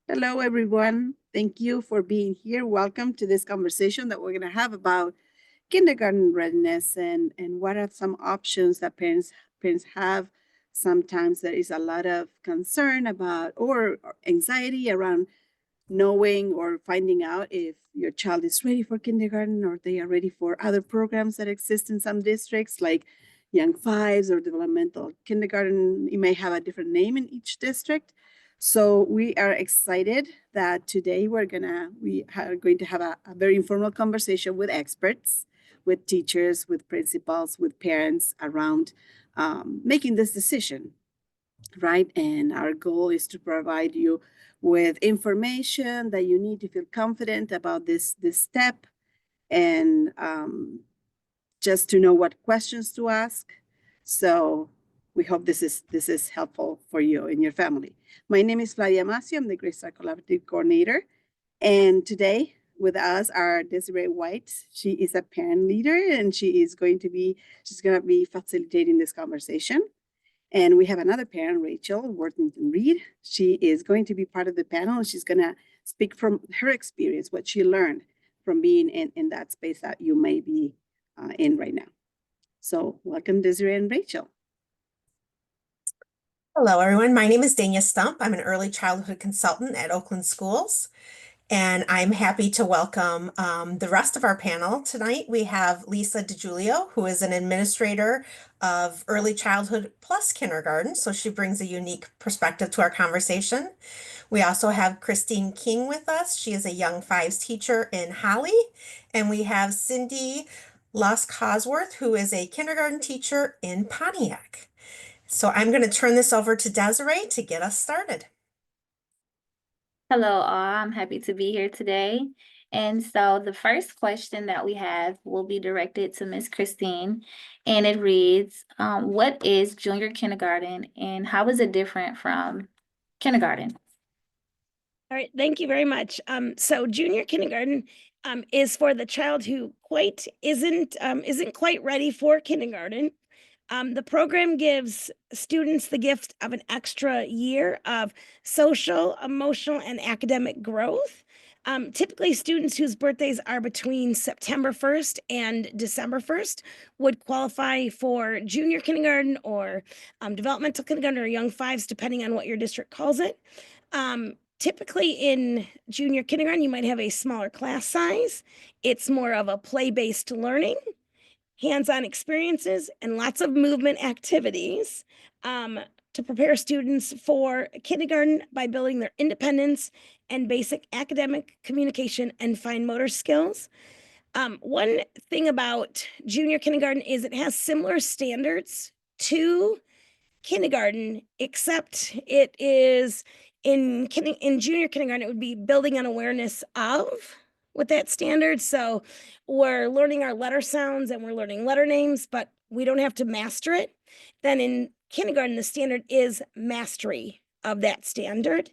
Hello, everyone. Thank you for being here. Welcome to this conversation that we're going to have about kindergarten readiness and what are some options that parents have. Sometimes there is a lot of concern about or anxiety around knowing or finding out if your child is ready for kindergarten or they are ready for other programs that exist in some districts like young fives or developmental kindergarten. You may have a different name in each district. So we are excited that today we are going to have a very informal conversation with experts, with teachers, with principals, with parents around making this decision, right? And our goal is to provide you with information that you need to feel confident about this step, and just to know what questions to ask. So we hope this is helpful for you and your family. My name is Flavia Masio. I'm the Great Start Collaborative Coordinator. And today with us are Desiree White. She is a parent leader and she's going to be facilitating this conversation. And we have another parent, Rachel Worthington Reed. She is going to be part of the panel. She's going to speak from her experience, what she learned from being in that space that you may be in right now. So welcome, Desiree and Rachel. Hello, everyone. My name is Dania Stump. I'm an early childhood consultant at Oakland Schools, and I'm happy to welcome the rest of our panel tonight. We have Lisa DiGiulio, who is an administrator of early childhood plus kindergarten, so she brings a unique perspective to our conversation. We also have Christine King with us. She is a young fives teacher in Holly, and we have Cindy Loss Cosworth, who is a kindergarten teacher in Pontiac. So I'm going to turn this over to Desiree to get us started. Hello, all. I'm happy to be here today. And so the first question that we have will be directed to Miss Christine, and it reads, what is junior kindergarten and how is it different from kindergarten? All right, thank you very much. So junior kindergarten is for the child who isn't quite ready for kindergarten. The program gives students the gift of an extra year of social, emotional, and academic growth. Typically, students whose birthdays are between September 1st and December 1st would qualify for junior kindergarten or developmental kindergarten or young fives, depending on what your district calls it. Typically in junior kindergarten, you might have a smaller class size. It's more of a play-based learning, hands-on experiences, and lots of movement activities to prepare students for kindergarten by building their independence and basic academic, communication, and fine motor skills. One thing about junior kindergarten is it has similar standards to kindergarten, except it is in junior kindergarten, it would be building on awareness of with that standard. So we're learning our letter sounds and we're learning letter names, but we don't have to master it. Then in kindergarten, the standard is mastery of that standard.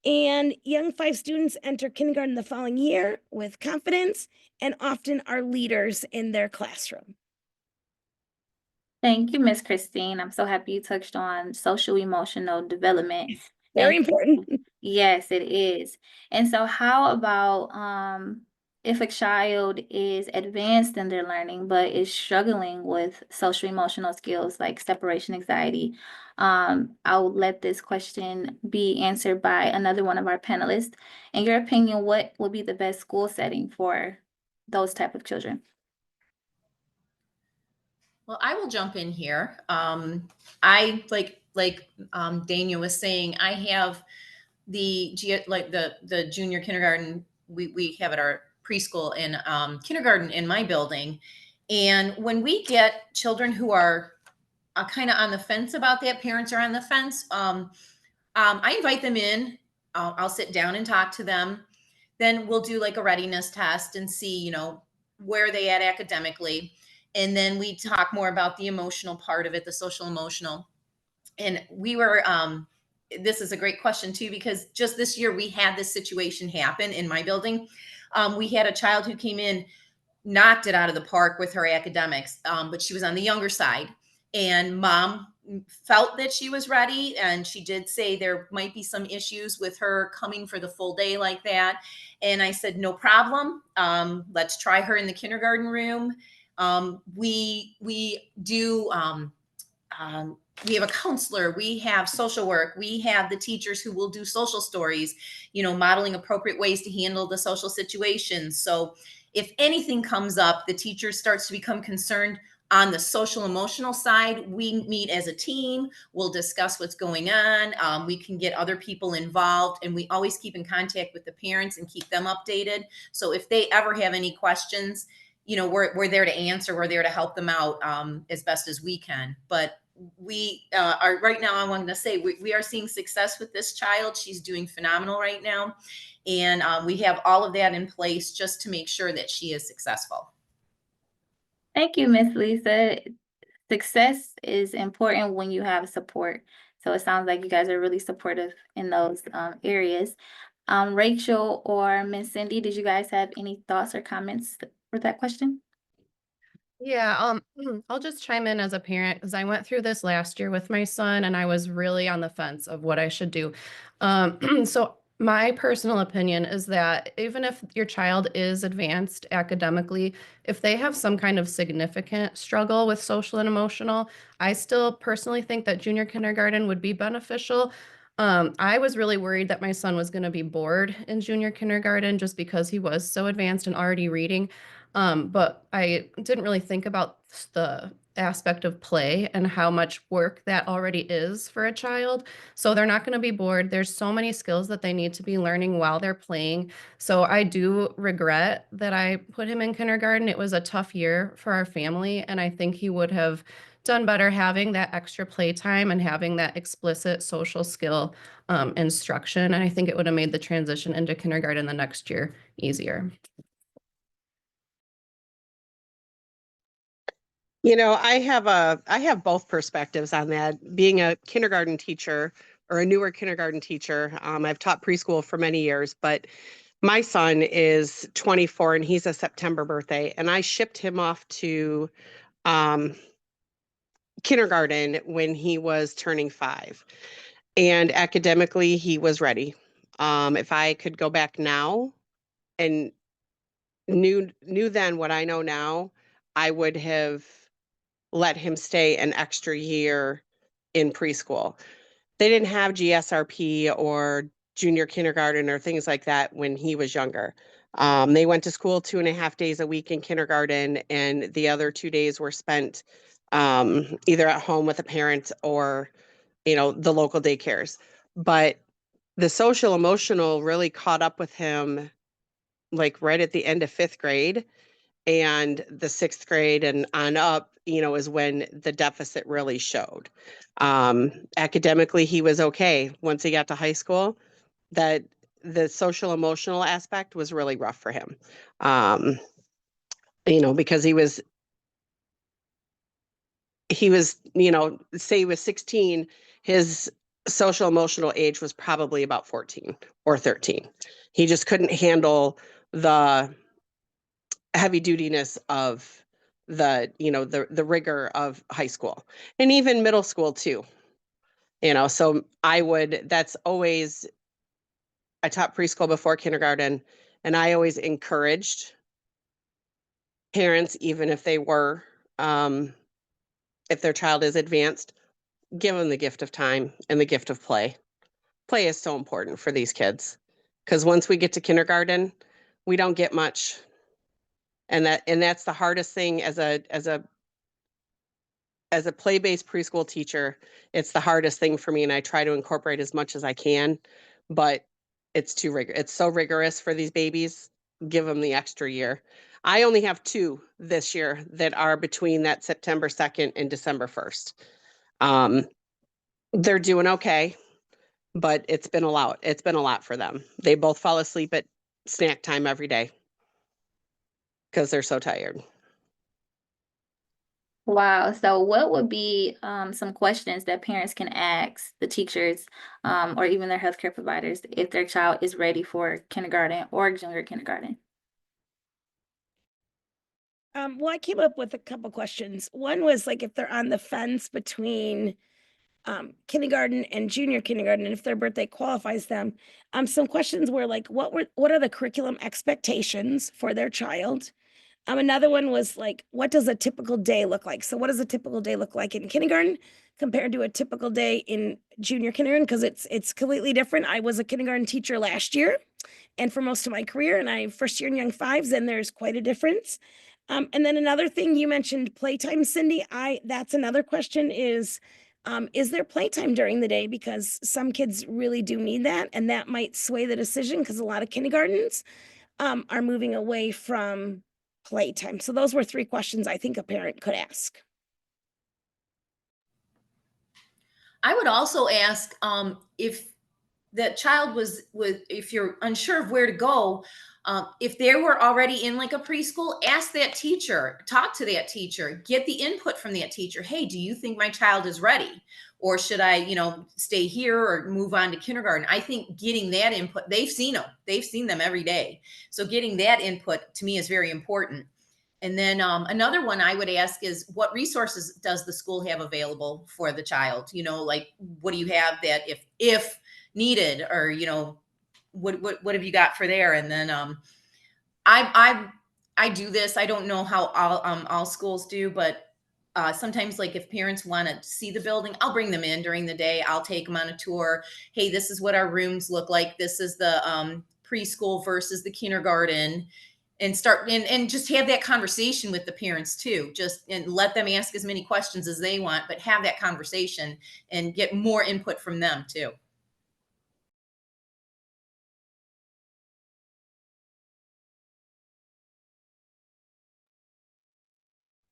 And young five students enter kindergarten the following year with confidence and often are leaders in their classroom. Thank you, Miss Christine. I'm so happy you touched on social emotional development. Very important. Yes, it is. And so how about if a child is advanced in their learning but is struggling with social emotional skills like separation anxiety? I'll let this question be answered by another one of our panelists. In your opinion, what would be the best school setting for those type of children? Well, I will jump in here. I Dania was saying, I have the junior kindergarten. We have at our preschool and kindergarten in my building, and when we get children who are kind of on the fence about that, parents are on the fence. I invite them in. I'll sit down and talk to them. Then we'll do like a readiness test and see, where they at academically. And then we talk more about the emotional part of it, the social emotional. And we were, this is a great question too, because just this year we had this situation happen in my building. We had a child who came in, knocked it out of the park with her academics, but she was on the younger side. And mom felt that she was ready, and she did say there might be some issues with her coming for the full day like that. And I said, no problem. Let's try her in the kindergarten room. We do. We have a counselor, we have social work, we have the teachers who will do social stories, modeling appropriate ways to handle the social situations. So if anything comes up, the teacher starts to become concerned on the social emotional side, we meet as a team, we'll discuss what's going on. We can get other people involved, and we always keep in contact with the parents and keep them updated. So if they ever have any questions, we're there to answer, we're there to help them out as best as we can. But we are right now, I wanted to say we are seeing success with this child. She's doing phenomenal right now. And we have all of that in place just to make sure that she is successful. Thank you, Miss Lisa. Success is important when you have support. So it sounds like you guys are really supportive in those areas. Rachel or Miss Cindy, did you guys have any thoughts or comments for that question? Yeah, I'll just chime in as a parent because I went through this last year with my son and I was really on the fence of what I should do. So my personal opinion is that even if your child is advanced academically, if they have some kind of significant struggle with social and emotional, I still personally think that junior kindergarten would be beneficial. I was really worried that my son was going to be bored in junior kindergarten just because he was so advanced and already reading. But I didn't really think about the aspect of play and how much work that already is for a child. So they're not going to be bored. There's so many skills that they need to be learning while they're playing. So I do regret that I put him in kindergarten. It was a tough year for our family, and I think he would have done better having that extra playtime and having that explicit social skill instruction. And I think it would have made the transition into kindergarten the next year easier. I have both perspectives on that. Being a kindergarten teacher or a newer kindergarten teacher, I've taught preschool for many years, but my son is 24 and he's a September birthday, and I shipped him off to kindergarten when he was turning 5, and academically he was ready. If I could go back now and knew then what I know now, I would have let him stay an extra year in preschool. They didn't have GSRP or junior kindergarten or things like that when he was younger. They went to school 2.5 days a week in kindergarten, and the other 2 days were spent either at home with a parent or, the local daycares. But the social emotional really caught up with him like right at the end of 5th grade, and the 6th grade and on up, is when the deficit really showed. Academically, he was okay. Once he got to high school, that the social emotional aspect was really rough for him. Because he was, say he was 16, his social emotional age was probably about 14 or 13. He just couldn't handle the heavy dutiness of the rigor of high school and even middle school too. So that's always, I taught preschool before kindergarten, and I always encouraged parents, even if they were, if their child is advanced, give them the gift of time and the gift of play. Play is so important for these kids, because once we get to kindergarten, we don't get much. And that's the hardest thing as a play-based preschool teacher. It's the hardest thing for me, and I try to incorporate as much as I can, but it's so rigorous for these babies. Give them the extra year. I only have 2 this year that are between that September 2nd and December 1st. They're doing okay, but it's been a lot for them. They both fall asleep at snack time every day because they're so tired. Wow. So what would be some questions that parents can ask the teachers or even their healthcare providers if their child is ready for kindergarten or junior kindergarten? Well, I came up with a couple questions. One was like if they're on the fence between kindergarten and junior kindergarten, and if their birthday qualifies them. Some questions were like, what are the curriculum expectations for their child? Another one was like, what does a typical day look like? So what does a typical day look like in kindergarten compared to a typical day in junior kindergarten? Because it's completely different. I was a kindergarten teacher last year and for most of my career, and I first year in young fives, and there's quite a difference. And then another thing you mentioned playtime, Cindy. That's another question is there playtime during the day? Because some kids really do need that, and that might sway the decision because a lot of kindergartens are moving away from playtime. So those were 3 questions I think a parent could ask. I would also ask if the child was if you're unsure of where to go, if they were already in like a preschool, ask that teacher, talk to that teacher, get the input from that teacher. Hey, do you think my child is ready? Or should I, stay here or move on to kindergarten? I think getting that input, they've seen them every day. So getting that input to me is very important. And then another one I would ask is, what resources does the school have available for the child? Like, what do you have that if needed, or what have you got for there? And then I do this. I don't know how all schools do, but sometimes, like, if parents want to see the building, I'll bring them in during the day. I'll take them on a tour. Hey, this is what our rooms look like. This is the preschool versus the kindergarten, and start and just have that conversation with the parents too. And let them ask as many questions as they want, but have that conversation and get more input from them too.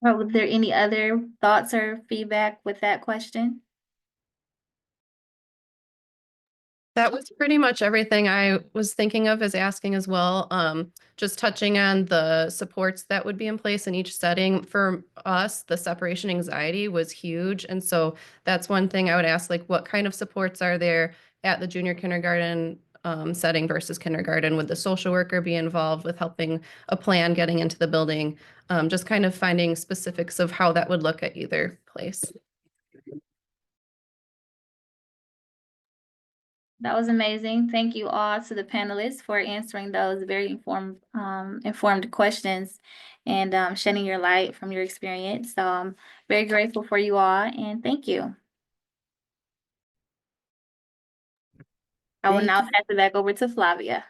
Were there any other thoughts or feedback with that question? That was pretty much everything I was thinking of as asking as well. Just touching on the supports that would be in place in each setting. For us, the separation anxiety was huge. And so that's one thing I would ask, like, what kind of supports are there at the junior kindergarten setting versus kindergarten? Would the social worker be involved with helping a plan getting into the building? Just kind of finding specifics of how that would look at either place. That was amazing. Thank you all to the panelists for answering those very informed questions and shedding your light from your experience. So I'm very grateful for you all, and thank you. I will Thank now you. pass it back over to Flavia.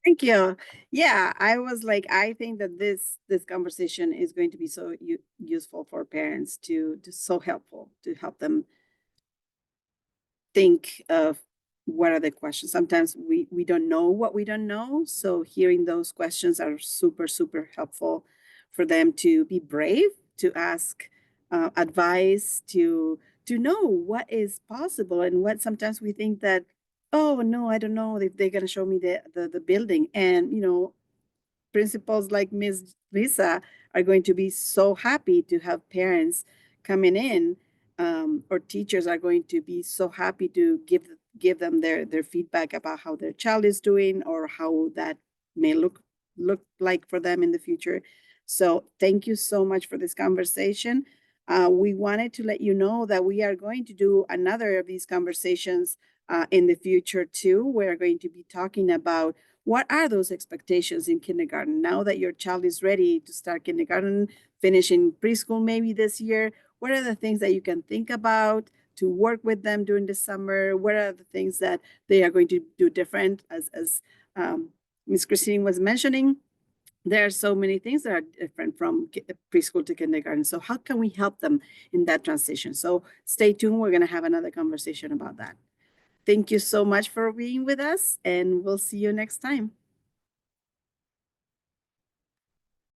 Thank you. Yeah, I was like, I think that this conversation is going to be so useful for parents to so helpful to help them think of what are the questions. Sometimes we don't know what we don't know. So hearing those questions are super helpful for them to be brave, to ask advice, to know what is possible and what sometimes we think that, oh no, I don't know if they're gonna show me the building. And principals like Ms. Lisa are going to be so happy to have parents coming in, or teachers are going to be so happy to give them their feedback about how their child is doing or how that may look like for them in the future. So thank you so much for this conversation. We wanted to let you know that we are going to do another of these conversations in the future too. We're going to be talking about what are those expectations in kindergarten now that your child is ready to start kindergarten, finishing preschool maybe this year. What are the things that you can think about to work with them during the summer? What are the things that they are going to do different? As Ms. Christine was mentioning, there are so many things that are different from preschool to kindergarten. So how can we help them in that transition? So stay tuned. We're going to have another conversation about that. Thank you so much for being with us, and we'll see you next time.